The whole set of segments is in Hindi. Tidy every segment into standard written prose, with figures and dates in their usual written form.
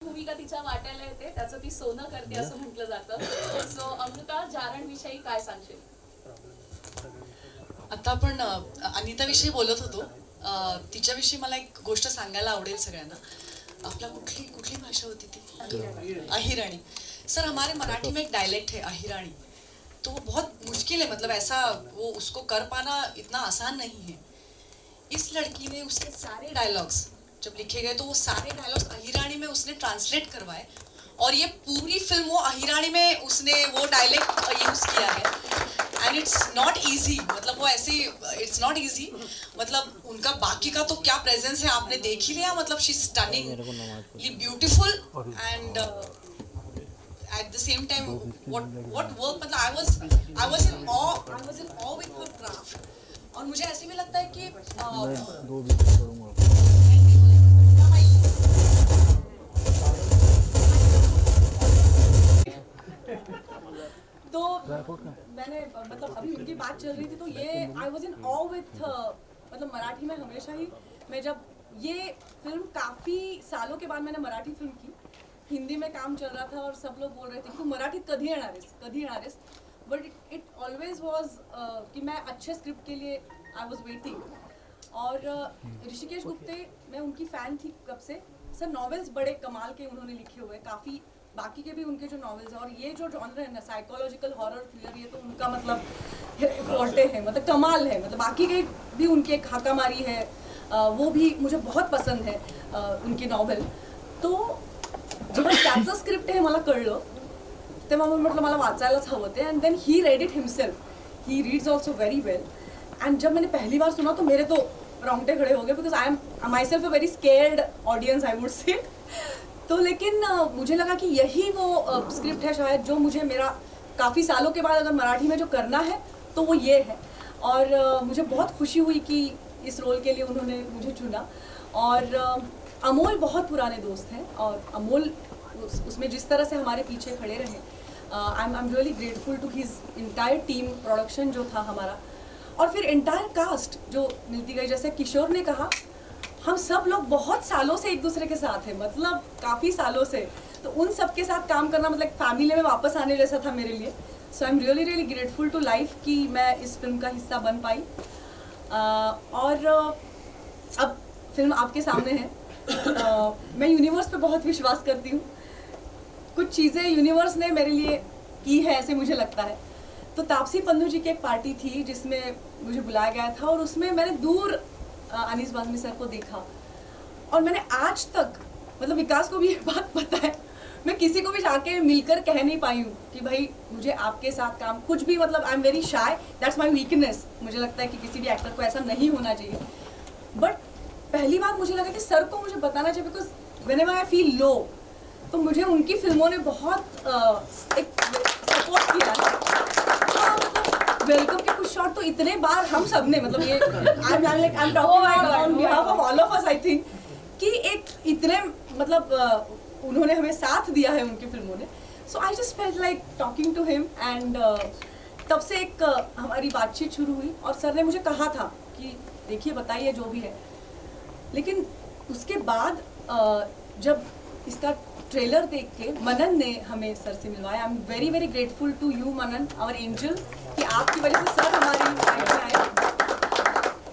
भूमिका तिच्या वाट्याला येते, त्याचं ती सोनं करते असं म्हटलं जातं. सो अमृता, जारण विषयी काय सांगशील? आता आपण अनिताविषयी बोलत होतो. तिच्याविषयी मला एक गोष्ट सांगायला आवडेल सगळ्यांना. आपला कुठली कुठली भाषा होती ती? अहिराणी. सर, हमारे मराठी में एक डायलेक्ट है अहिराणी. तो वो बहुत मुश्किल है, मतलब ऐसा वो उसको कर पाना इतना आसान नहीं है. इस लड़की ने उसके सारे डायलॉग्स जब लिखे गए तो वो सारे डायलॉग्स अहिराणी में उसने ट्रांसलेट करवाए और ये पूरी फिल्म वो अहिराणी में उसने वो डायलेक्ट यूज किया है. एंड इट्स नॉट ईजी, मतलब वो ऐसे इट्स नॉट ईजी. मतलब उनका बाकी का तो क्या प्रेजेंस है आपने देख ही लिया. मतलब she is stunningly beautiful and at the same time what work, मतलब I was in awe with her craft. और मुझे ऐसे भी लगता है कि तो मैंने मतलब अभी उनकी बात चल रही थी तो ये I was in of with मतलब मराठी में हमेशा ही मैं जब ये फिल्म काफ़ी सालों के बाद मैंने मराठी फिल्म की. हिंदी में काम चल रहा था और सब लोग बोल रहे थे कि तू मराठीत कधी येणार आहेस. बट इट ऑलवेज वॉज कि मैं अच्छे स्क्रिप्ट के लिए आई वॉज वेटिंग. और ऋषिकेश गुप्ते, मैं उनकी फ़ैन थी कब से. सर, नॉवेल्स बड़े कमाल के उन्होंने लिखे हुए, काफ़ी बाकी के भी उनके जो नॉवेल्स हैं. और ये जो जॉनर है ना, साइकोलॉजिकल हॉरर थ्रिलर, ये तो उनका मतलब फॉर्टे है, मतलब कमाल है. मतलब बाकी के भी उनकी एक हाकामारी है, वो भी मुझे बहुत पसंद है उनकी नॉवेल. तो जेव्हा त्याचं स्क्रिप्ट हे मला कळलं तेव्हा मी म्हटलं मला वाचायलाच हवं ते. And then he read it himself. He reads also very well. And जब मैंने पहली बार सुना तो मेरे तो रोंगटे खड़े हो गए, because I am my self a very scared audience, I would say. तो लेकिन मुझे लगा कि यही वो स्क्रिप्ट है शायद जो मुझे मेरा काफ़ी सालों के बाद अगर मराठी में जो करना है तो वो ये है. और मुझे बहुत खुशी हुई कि इस रोल के लिए उन्होंने मुझे चुना. और अमोल बहुत पुराने दोस्त हैं और अमोल उसमें जिस तरह से हमारे पीछे खड़े रहे, I am really grateful to his entire team. Production जो था हमारा और फिर इंटायर कास्ट जो मिलती गई. जैसे किशोर ने कहा, हम सब लोग बहुत सालों से एक दूसरे के साथ हैं, मतलब काफ़ी सालों से. तो उन सब के साथ काम करना मतलब फैमिली में वापस आने जैसा था मेरे लिए. So I am really really grateful to life कि मैं इस फिल्म का हिस्सा बन पाई. और अब फिल्म आपके सामने है. मैं यूनिवर्स पे बहुत विश्वास करती हूँ. कुछ चीज़ें यूनिवर्स ने मेरे लिए की है ऐसे मुझे लगता है. तो तापसी पन्नू जी की एक पार्टी थी जिसमें मुझे बुलाया गया था और उसमें मैंने दूर अनीस बाज़मी सर को देखा. और मैंने आज तक, मतलब विकास को भी ये बात पता है, मैं किसी को भी जाके मिलकर कह नहीं पाई हूँ कि भाई मुझे आपके साथ काम कुछ भी, मतलब आई am very shy. That's my weakness. मुझे लगता है कि किसी भी एक्टर को ऐसा नहीं होना चाहिए. बट पहली बार मुझे लगा कि सर को मुझे बताना चाहिए, because whenever I feel low तो मुझे उनकी फिल्मों ने बहुत एक सपोर्ट किया है. वेलकम के कुछ शॉट तो इतने बार हम सब ने, मतलब ये I am talking on behalf of all of us, I think कि एक इतने मतलब उन्होंने हमें साथ दिया है उनकी फिल्मों ने. So I just felt like talking to him. And तब से एक हमारी बातचीत शुरू हुई और सर ने मुझे कहा था कि देखिए बताइए जो भी है. लेकिन उसके बाद जब इसका ट्रेलर देख के मनन ने हमें सर से मिलवाया. I am very very grateful to you Manan, our angel, कि आपकी वजह से सर हमारी साइड में आए.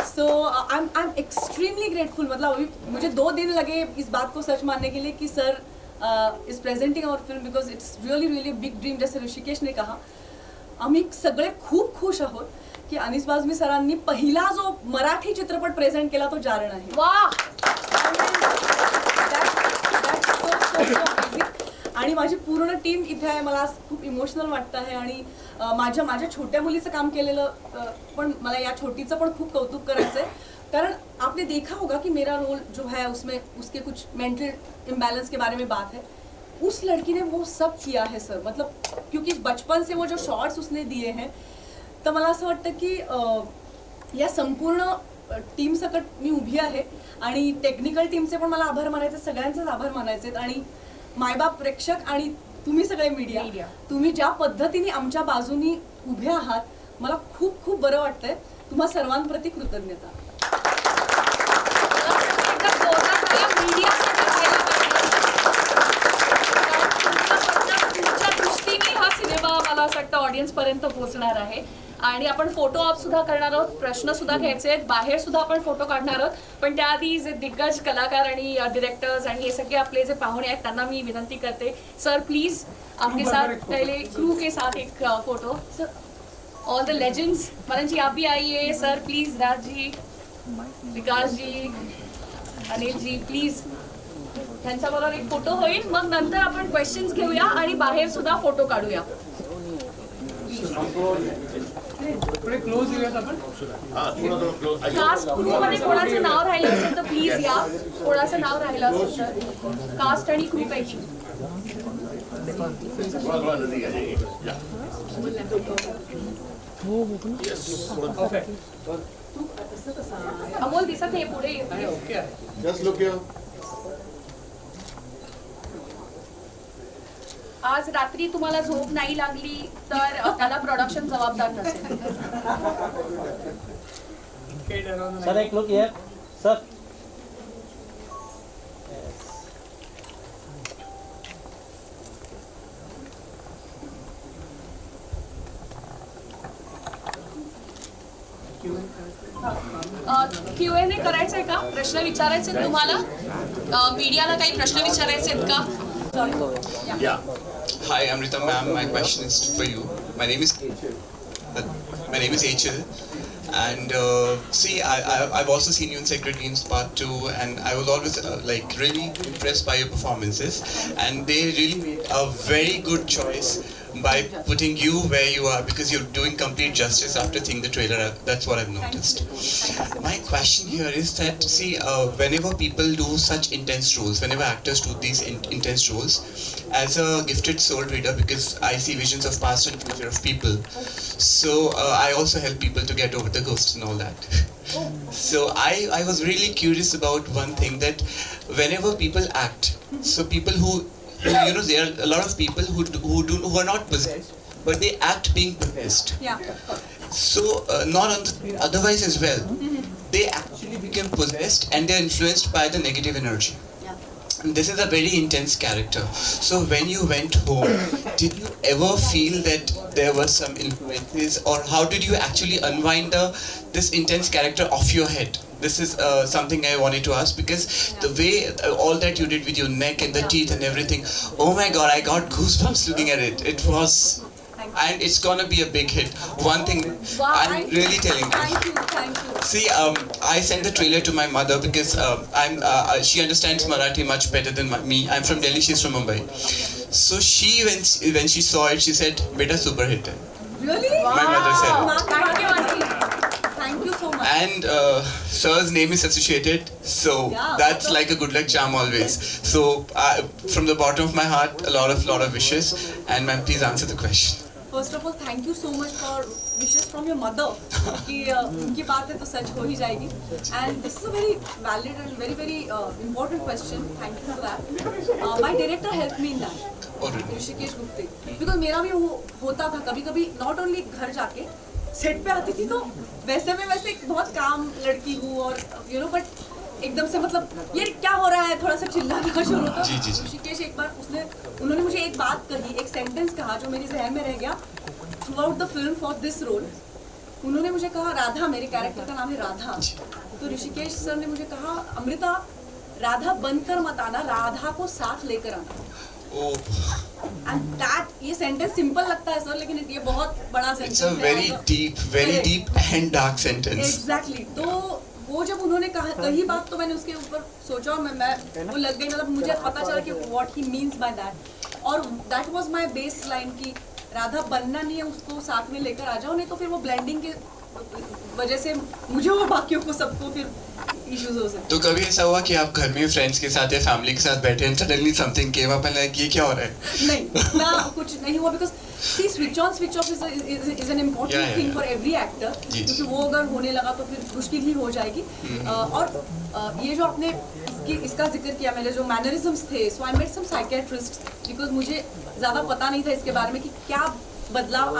So I am extremely grateful. मतलब अभी मुझे 2 दिन लगे इस बात को सच मानने के लिए कि sir is presenting our film, because it's really really big dream. जैसे ऋषिकेश ने कहा, आम्ही सगळे खूप खुश आहोत की अनीस बाज़मी सरांनी पहिला जो मराठी चित्रपट प्रेझेंट केला तो जारण आहे. वाह! आणि माझी पूर्ण टीम इथे आहे. मला खूप इमोशनल वाटतं आहे. आणि माझ्या छोट्या मुलीचं काम केलेलं पण मला या छोटीचं पण खूप कौतुक करायचं आहे. कारण आपने देखा होगा कि मेरा रोल जो है उसमें उसके कुछ मेंटल इम्बैलेंस के बारे में बात है. उस लड़की ने वो सब किया है सर. मतलब क्योंकि बचपन से वो जो शॉर्ट्स उसने दिए हैं, तर मला असं वाटतं की या संपूर्ण टीम सकट मी उभी आहे. आणि टेक्निकल टीमचे पण मला आभार मानायचे, सगळ्यांचेच आभार मानायचे. आणि मायबाप प्रेक्षक आणि तुम्ही सगळे मीडिया, तुम्ही ज्या पद्धतीने आमच्या बाजूनी उभे आहात, मला खूप खूप बरं वाटतंय. तुम्हा सर्वांप्रती कृतज्ञता. मीडिया ऑडियन्सपर्यंत पोहोचणार आहे. आणि आपण फोटो ऑप सुद्धा करणार आहोत, प्रश्न सुद्धा घ्यायचे आहेत, बाहेर सुद्धा आपण फोटो काढणार आहोत. पण त्याआधी जे दिग्गज कलाकार आणि डिरेक्टर्स आणि हे सगळे आपले जे पाहुणे आहेत त्यांना मी विनंती करते, सर प्लीज आपके साथ पहले क्रू के साथ एक photo. Sir all the legends, Manan ji आप भी आइए. Sir please, Raj ji, Vikas ji, Anil ji, please त्यांच्याबरोबर एक फोटो होईल. मग नंतर आपण क्वेश्चन्स घेऊया आणि बाहेर सुद्धा फोटो काढूया. थोडे क्लोज येऊयात आपण. कास्ट क्रू मध्ये कोणाचं नाव राहिलं असेल तर प्लीज या. कोणाचं नाव राहिलं असेल तर कास्ट आणि क्रू पैकी. अमोल दिसत नाही पुढे येते. ओके. Just look here. आज रात्री तुम्हाला झोप नाही लागली तर त्याला प्रोडक्शन जबाबदार नसेल. सर एक लुक हियर सर. Q&A करायचंय का? प्रश्न विचारायचे आहेत तुम्हाला? मीडियाला काही प्रश्न विचारायचे आहेत का? Yeah. Hi, Amrita ma'am. My question is for you. My name is Achal, and see, I've also seen you in Sacred Games Part 2, and I was always like really impressed by your performances, and they really made a very good choice by putting you where you are, because you're doing complete justice after seeing the trailer. That's what I've noticed. My question here is that, see, whenever people do such intense roles, whenever actors do these intense roles, as a gifted soul reader, because I see visions of past and future of people, so I also help people to get over the ghosts and all that. So I was really curious about one thing, that whenever people act, so people who you know, there are a lot of people who are not possessed, but they act being possessed. Yeah. So not on the, otherwise as well, they actually become possessed and they're influenced by the negative energy. And this is a very intense character. So when you went home, did you ever feel that there were some influences, or how did you actually unwind this intense character off your head? This is something I wanted to ask, because the way all that you did with your neck and the teeth and everything, oh my god, I got goosebumps looking at it. It was, and it's gonna be a big hit. One thing I'm really telling you. Thank you. See, I sent the trailer to my mother because she understands Marathi much better than me. I'm from Delhi, she's from Mumbai. So when she saw it, she said, "Beta, super hit." Really? My mother said. Thank you, auntie. Thank you so much. And sir's name is associated, so Yeah, that's like a good luck charm always. So from the bottom of my heart, a lot of wishes. And ma'am, please answer the question. First of all, thank you so much for wishes from your mother. कि उनकी बात है तो सच हो ही जाएगी. And this is a very valid and very important question. Thank you for that. My director helped me in that. Already. Rishikesh Gupte. Because मेरा भी वो होता था कभी not only घर जाके सेट पे आती थी तो वैसे मैं बहुत काम लड़की हूँ और बट एकदम से मतलब ये क्या हो रहा है, थोड़ा सा चिल्लाना शुरू होता. जी, जी, जी. ऋषिकेश एक बार उन्होंने मुझे एक बात कही, एक सेंटेंस कहा जो मेरे जहन में रह गया throughout the film for this role. उन्होंने मुझे कहा, राधा, मेरे कैरेक्टर का नाम है राधा, तो ऋषिकेश सर ने मुझे कहा, अमृता राधा बनकर मत आना, राधा को साथ लेकर आना. एंड दैट, ये सेंटेंस सिंपल लगता है सर, लेकिन ये बहुत बड़ा सेंटेंस It's a है. very deep and dark sentence. Exactly. तो वो जब उन्होंने कही बात तो मैंने उसके ऊपर सोचा और मैं वो लग गई, मतलब मुझे पता चला कि what he means by that. और that was my baseline कि राधा बनना नहीं है, उसको साथ में लेकर आ जाओ, नहीं तो फिर वो ब्लेंडिंग के वजह से मुझे और बाकियों को सबको फिर इश्यूज हो सकते. तो कभी ऐसा हुआ कि आप घर में फ्रेंड्स के साथ या फैमिली के साथ बैठे and suddenly something came up and like ये क्या हो रहा है? नहीं ना, कुछ नहीं हुआ. Because see switch on switch off is an important thing for every actor, क्योंकि वो अगर होने लगा तो फिर मुश्किल ही हो जाएगी. और ये जो आपने इसका जिक्र किया, मेरे जो मैनरिज्म्स थे, so I met some psychiatrist, because मुझे ज़्यादा पता नहीं था इसके बारे में कि क्या बदलाव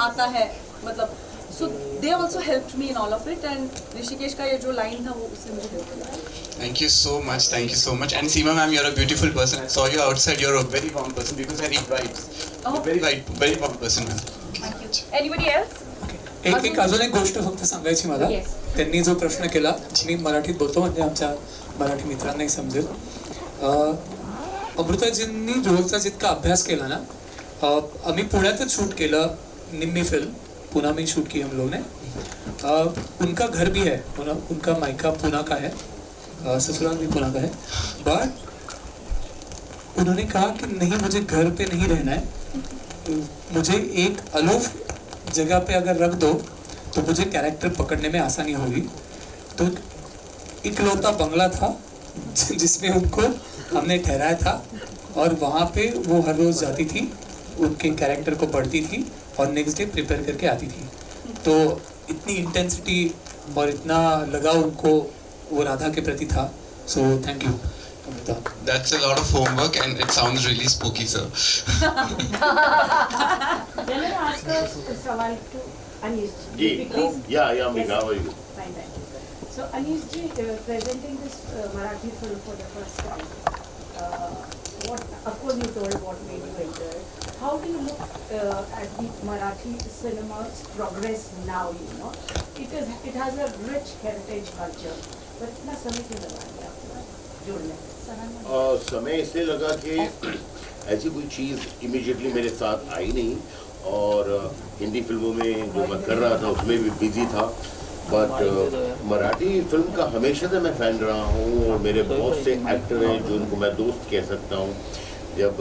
आता है, मतलब so they also helped me in all of it. And Rishikesh का ये जो लाइन था वो उससे मुझे help किया. Thank you so much. And Seema ma'am, you're a beautiful person. I saw you outside. You're a very warm person because I read vibes. Oh. Very warm person, ma'am. Anybody else? एक अजून एक गोष्ट फक्त सांगायची मला. Yes. त्यांनी जो प्रश्न केला मी मराठीत बोलतो म्हणजे आमच्या मराठी मित्रांनाही समजेल. अमृताजींनी रोलचा जितका अभ्यास केला ना, आम्ही पुण्यातच शूट केलं निम्मी फिल्म, पुणे में शूट की हम लोग ने. उनका घर भी है, उनका मायका पुणे का है, ससुराल भी पुणे का है. बट उन्होंने कहा कि नहीं, मुझे घर पे नहीं रहना है, मुझे एक अलूफ जगह पे अगर रख दो तो मुझे कैरेक्टर पकड़ने में आसानी होगी. तो इकलौता बंगला था जिसमें उनको हमने ठहराया था और वहाँ पे वो हर रोज़ जाती थी, उनके कैरेक्टर को पढ़ती थी और नेक्स्ट डे प्रिपेयर करके आती थी. तो इतनी इंटेंसिटी और इतना लगाव उनको वो राधा के प्रति था. So thank you Amrita. That's a lot of homework and it sounds really spooky, sir. Can I ask a सवाल to Anish ji? Yeah, yeah, Megha, how are you? Fine, thank you. So Anish ji, presenting this Marathi film for the first time, what, of course you told what made you enter. How do you look at the Marathi cinema's progress now, you know? It has a rich heritage culture, but इतना समय क्यों लगा दिया आपको जुड़ने? समय इसलिए लगा कि ऐसी कोई चीज़ इमीडिएटली मेरे साथ आई नहीं, और हिंदी फिल्मों में जो मैं कर रहा था उसमें भी बिजी था. बट मराठी फिल्म का हमेशा से मैं फ़ैन रहा हूँ, और मेरे बहुत से एक्टर हैं जो उनको मैं दोस्त कह सकता हूँ. जब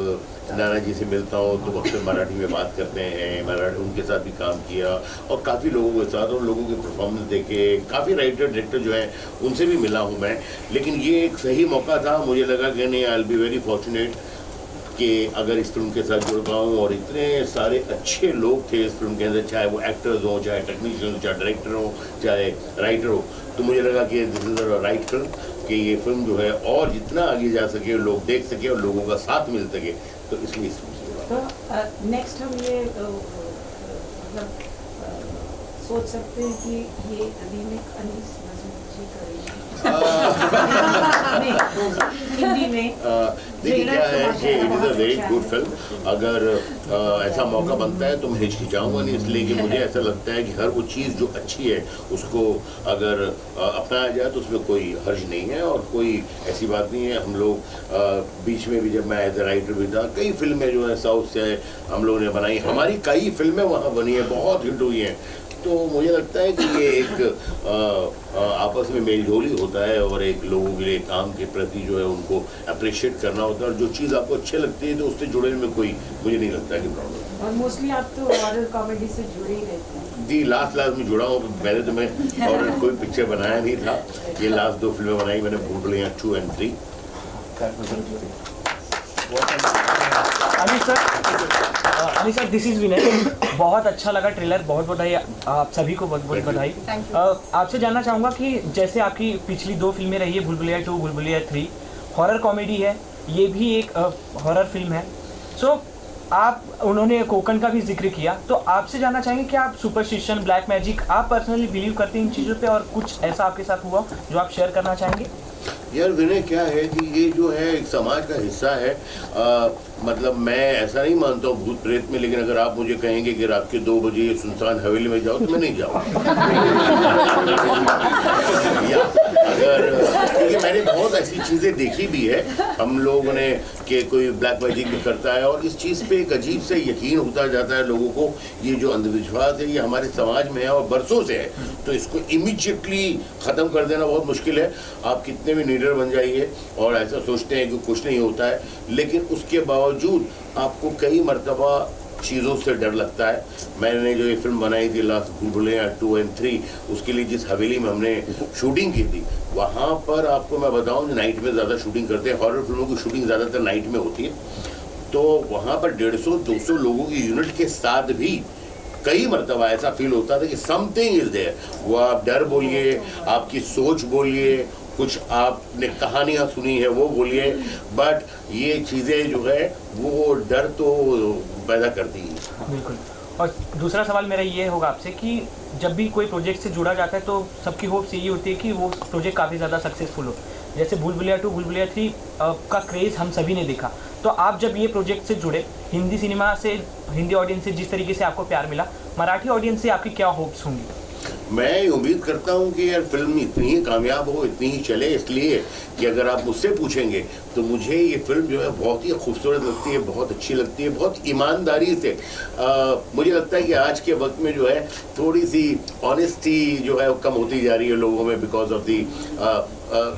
नाना जी से मिलता हूँ तो अक्सर मराठी में बात करते हैं, मराठी उनके साथ भी काम किया और काफ़ी लोगों के साथ, और लोगों के परफॉर्मेंस देखे, काफ़ी राइटर डायरेक्टर जो हैं उनसे भी मिला हूँ मैं. लेकिन ये एक सही मौका था, मुझे लगा कि नहीं, I will be very fortunate कि अगर इस फिल्म के साथ जुड़ पाऊँ. और इतने सारे अच्छे लोग थे इस फिल्म के अंदर, चाहे वो एक्टर्स हों, चाहे टेक्नीशियन, चाहे डायरेक्टर हो, चाहे राइटर हो. तो मुझे लगा कि this is the right film, कि ये फिल्म जो है और जितना आगे जा सके, लोग देख सके और लोगों का साथ मिल सके, तो इसलिए इस फिल्म से जुड़ा. तो नेक्स्ट हम ये मतलब सोच सकते हैं कि ये रीमेक अनीस नज़ीम जी करेंगे हिंदी में. देखिए क्या है कि it is a very good film. अगर ऐसा मौका बनता है तो मैं हिचकिचाऊंगा नहीं, इसलिए कि मुझे ऐसा लगता है कि हर वो चीज़ जो अच्छी है उसको अगर अपनाया जाए तो उसमें कोई हर्ज नहीं है, और कोई ऐसी बात नहीं है. हम लोग बीच में भी, जब मैं एज ए राइटर भी था, कई फिल्में जो है साउथ से हम लोगों ने बनाई, हमारी कई फिल्में वहाँ बनी है, बहुत हिट हुई हैं. तो मुझे लगता है कि ये एक आपस में मेलजोल ही होता है, और एक लोगों के लिए काम के प्रति जो है उनको अप्रिशिएट करना होता है, और जो चीज़ आपको अच्छी लगती है तो उससे जुड़ने में कोई, मुझे नहीं लगता है कि प्रॉब्लम. और मोस्टली आप तो हॉरर कॉमेडी से जुड़े ही रहते हैं. जी, लास्ट में जुड़ा हूँ. पहले तो मैं हॉरर कोई पिक्चर बनाया नहीं था, ये लास्ट 2 फिल्में बनाई मैंने, भूल भुलैया 2 और 3. अनिश सर, दिस इज विनय. बहुत अच्छा लगा ट्रेलर, बहुत बधाई आप सभी को, बहुत बहुत बधाई. आपसे जानना चाहूँगा कि जैसे आपकी पिछली 2 फिल्में रही है, भूल भुलैया 2, भूल भुलैया 3, हॉरर कॉमेडी है, ये भी एक हॉरर फिल्म है. सो उन्होंने कोकण का भी जिक्र किया, तो आपसे जानना चाहेंगे कि आप सुपरस्टिशन, ब्लैक मैजिक, आप पर्सनली बिलीव करते हैं इन चीज़ों पे, और कुछ ऐसा आपके साथ हुआ जो आप शेयर करना चाहेंगे? यार विनय, क्या है कि ये जो है एक समाज का हिस्सा है. मतलब मैं ऐसा नहीं मानता हूँ भूत प्रेत में, लेकिन अगर आप मुझे कहेंगे कि रात के 2 बजे सुनसान हवेली में जाओ तो मैं नहीं जाऊँगा. अगर क्योंकि मैंने बहुत ऐसी चीज़ें देखी भी है, हम लोगों ने कि कोई ब्लैक मैजिक भी करता है, और इस चीज़ पे एक अजीब से यकीन होता जाता है लोगों को. ये जो अंधविश्वास है ये हमारे समाज में है और बरसों से है, तो इसको इमीडिएटली ख़त्म कर देना बहुत मुश्किल है. आप कितने भी लीडर बन जाइए और ऐसा सोचते हैं कि कुछ नहीं होता है, लेकिन उसके बावजूद आपको कई मरतबा चीज़ों से डर लगता है. मैंने जो ये फिल्म बनाई थी लास्ट भूल भुलैया 2 और 3, उसके लिए जिस हवेली में हमने शूटिंग की थी, वहाँ पर आपको मैं बताऊँ नाइट में ज़्यादा शूटिंग करते हैं. हॉरर फिल्मों की शूटिंग ज़्यादातर नाइट में होती है. तो वहाँ पर 150-200 लोगों की यूनिट के साथ भी कई मरतबा ऐसा फील होता था कि समथिंग इज़ देयर. वो आप डर बोलिए, आपकी सोच बोलिए, कुछ आपने कहानियाँ सुनी है वो बोलिए, बट ये चीज़ें जो है वो डर तो पैदा करती है. बिल्कुल. और दूसरा सवाल मेरा ये होगा आपसे कि जब भी कोई प्रोजेक्ट से जुड़ा जाता है तो सबकी होप्स यही होती है कि वो प्रोजेक्ट काफ़ी ज़्यादा सक्सेसफुल हो. जैसे भूल भुलैया 2, भूल भुलैया 3 का क्रेज़ हम सभी ने देखा, तो आप जब ये प्रोजेक्ट से जुड़े, हिंदी सिनेमा से, हिंदी ऑडियंस से जिस तरीके से आपको प्यार मिला, मराठी ऑडियंस से आपकी क्या होप्स होंगी? मैं उम्मीद करता हूँ कि यार फिल्म इतनी ही कामयाब हो, इतनी ही चले, इसलिए कि अगर आप मुझसे पूछेंगे तो मुझे ये फिल्म जो है बहुत ही खूबसूरत लगती है, बहुत अच्छी लगती है, बहुत ईमानदारी से। मुझे लगता है कि आज के वक्त में जो है थोड़ी सी ऑनेस्टी जो है कम होती जा रही है लोगों में, बिकॉज ऑफ दी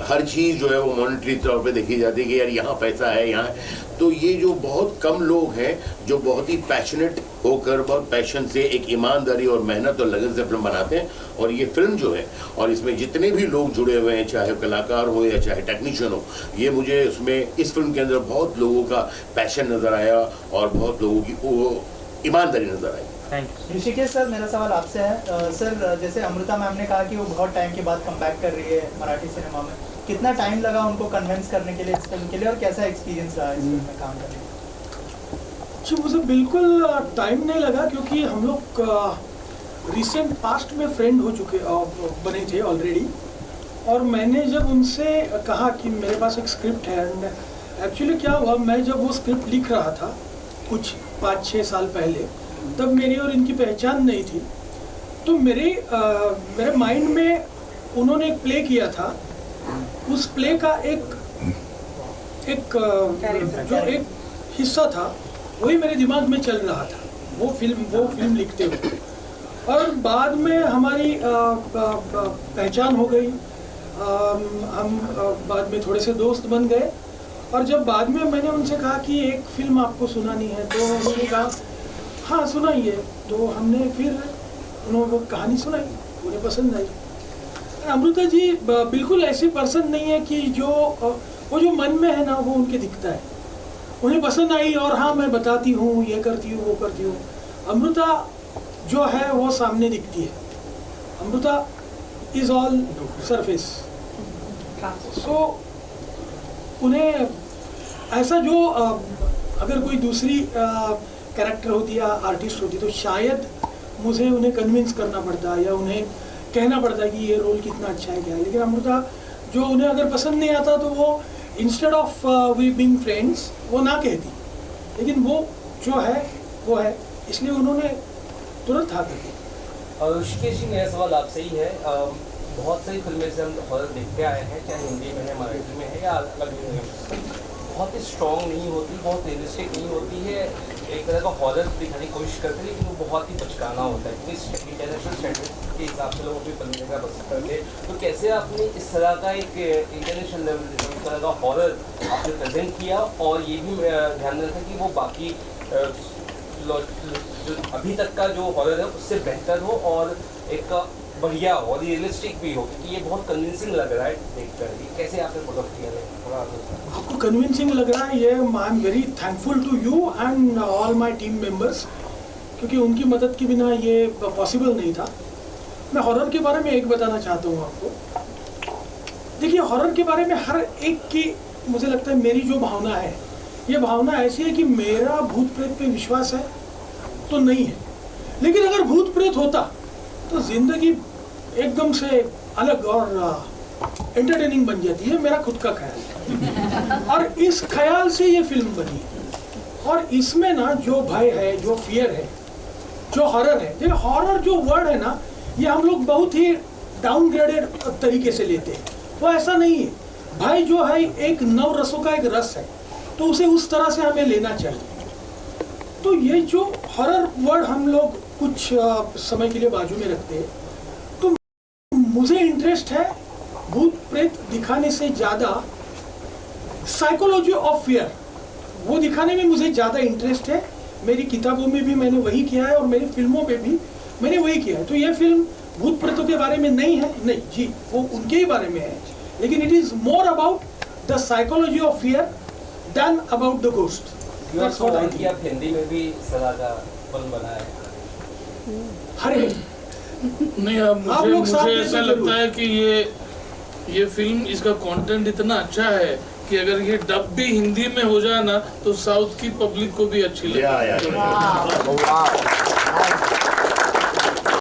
हर चीज़ जो है वो मॉनेटरी तौर पे देखी जाती है कि यार यहाँ पैसा है, यहाँ है। तो ये जो बहुत कम लोग हैं जो बहुत ही पैशनेट होकर, बहुत पैशन से, एक ईमानदारी और मेहनत और लगन से फिल्म बनाते हैं, और ये फिल्म जो है और इसमें जितने भी लोग जुड़े हुए हैं, चाहे कलाकार हो या चाहे टेक्नीशियन हो, ये मुझे उसमें इस फिल्म के अंदर बहुत लोगों का पैशन नज़र आया और बहुत लोगों की वो ईमानदारी नज़र आई। ऋषिकेश सर, मेरा सवाल आपसे है। सर, जैसे अमृता मैम ने कहा कि वो बहुत टाइम के बाद कमबैक कर रही है मराठी सिनेमा में, कितना टाइम लगा उनको कन्विंस करने के लिए इस फिल्म के लिए, और कैसा एक्सपीरियंस रहा इस फिल्म में काम करने का? जी, मुझे बिल्कुल टाइम नहीं लगा, क्योंकि हम लोग रिसेंट पास्ट में फ्रेंड हो चुके बने थे ऑलरेडी। और मैंने जब उनसे कहा कि मेरे पास एक स्क्रिप्ट है, एंड एक्चुअली क्या हुआ, मैं जब वो स्क्रिप्ट लिख रहा था कुछ 5-6 साल पहले, तब मेरी और इनकी पहचान नहीं थी। तो मेरे माइंड में उन्होंने एक प्ले किया था, उस प्ले का एक जो एक हिस्सा था वही मेरे दिमाग में चल रहा था, वो फिल्म लिखते हुए। और बाद में हमारी पहचान हो गई, हम बाद में थोड़े से दोस्त बन गए। और जब बाद में मैंने उनसे कहा कि एक फिल्म आपको सुनानी है, तो उन्होंने कहा हाँ सुनाइए। तो हमने फिर उन्होंने वो कहानी सुनाई, उन्हें पसंद आई। अमृता जी बिल्कुल ऐसी पर्सन नहीं है कि वो जो मन में है ना वो उनके दिखता है, उन्हें पसंद आई और हाँ मैं बताती हूँ, ये करती हूँ, वो करती हूँ। अमृता जो है वो सामने दिखती है। Amrita is all surface. So उन्हें ऐसा जो अगर कोई दूसरी कैरेक्टर होती या आर्टिस्ट होती तो शायद मुझे उन्हें कन्विंस करना पड़ता या उन्हें कहना पड़ता कि ये रोल कितना अच्छा है क्या है। लेकिन अमृता जो उन्हें अगर पसंद नहीं आता तो वो instead of we being friends वो ना कहती, लेकिन वो जो है वो है, इसलिए उन्होंने तुरंत हाँ कर दी। ऋषिकेश जी, मेरा सवाल आपसे ही है। बहुत सारी फिल्में से हम हॉरर देखते आए हैं, चाहे हिंदी में है, मराठी में है या अलग में, बहुत ही स्ट्रॉन्ग नहीं होती, बहुत रियलिस्टिक नहीं होती है, एक तरह का हॉरर दिखाने की कोशिश करते हैं, लेकिन वो बहुत ही बचकाना होता है क्योंकि इंटरनेशनल स्टैंडर्ड के हिसाब से लोग अपनी फिल्म देखना पसंद करते हैं। तो कैसे आपने इस तरह का एक इंटरनेशनल लेवल इस तरह का हॉरर आपने प्रेजेंट किया, और ये भी ध्यान रखा कि वो बाकी जो अभी तक का जो हॉरर है उससे बेहतर हो और एक बढ़िया हो, रियलिस्टिक भी हो, क्योंकि ये बहुत कन्विंसिंग लग रहा है देखकर। कैसे आपने प्रोडक्ट किया है? आपको कन्विंसिंग लग रहा है? ये I am very thankful to you and all my team members, क्योंकि उनकी मदद के बिना ये पॉसिबल नहीं था। मैं हॉरर के बारे में एक बताना चाहता हूँ आपको। देखिए, हॉरर के बारे में हर एक की मुझे लगता है मेरी जो भावना है, ये भावना ऐसी है कि मेरा भूत प्रेत पे विश्वास है तो नहीं है, लेकिन अगर भूत प्रेत होता तो जिंदगी एकदम से अलग और एंटरटेनिंग बन जाती है, मेरा खुद का ख्याल है। और इस ख्याल से ये फिल्म बनी है। और इसमें ना जो भय है, जो फियर है, जो हॉरर है, देखिए हॉरर जो वर्ड है ना, ये हम लोग बहुत ही डाउनग्रेडेड तरीके से लेते हैं, वो ऐसा नहीं है। भय जो है एक नव रसों का एक रस है, तो उसे उस तरह से हमें लेना चाहिए। तो ये जो हॉरर वर्ड हम लोग कुछ समय के लिए बाजू में रखते हैं, तो मुझे इंटरेस्ट है भूत प्रेत दिखाने से ज़्यादा साइकोलॉजी ऑफ फियर वो दिखाने में मुझे ज़्यादा इंटरेस्ट है। मेरी किताबों में भी मैंने वही किया है और मेरी फिल्मों पे भी मैंने वही किया है। तो ये फिल्म भूत प्रेतों के बारे में नहीं है, नहीं जी, वो उनके ही बारे में है, लेकिन it is more about the psychology of fear than about the ghost. That's what I think. आप हिंदी में भी सदा का फिल्म बनाया है? अरे नहीं, अब मुझे ऐसा लगता है कि ये फिल्म, इसका कंटेंट इतना अच्छा है कि अगर ये डब भी हिंदी में हो जाए ना तो साउथ की पब्लिक को भी अच्छी लगेगी।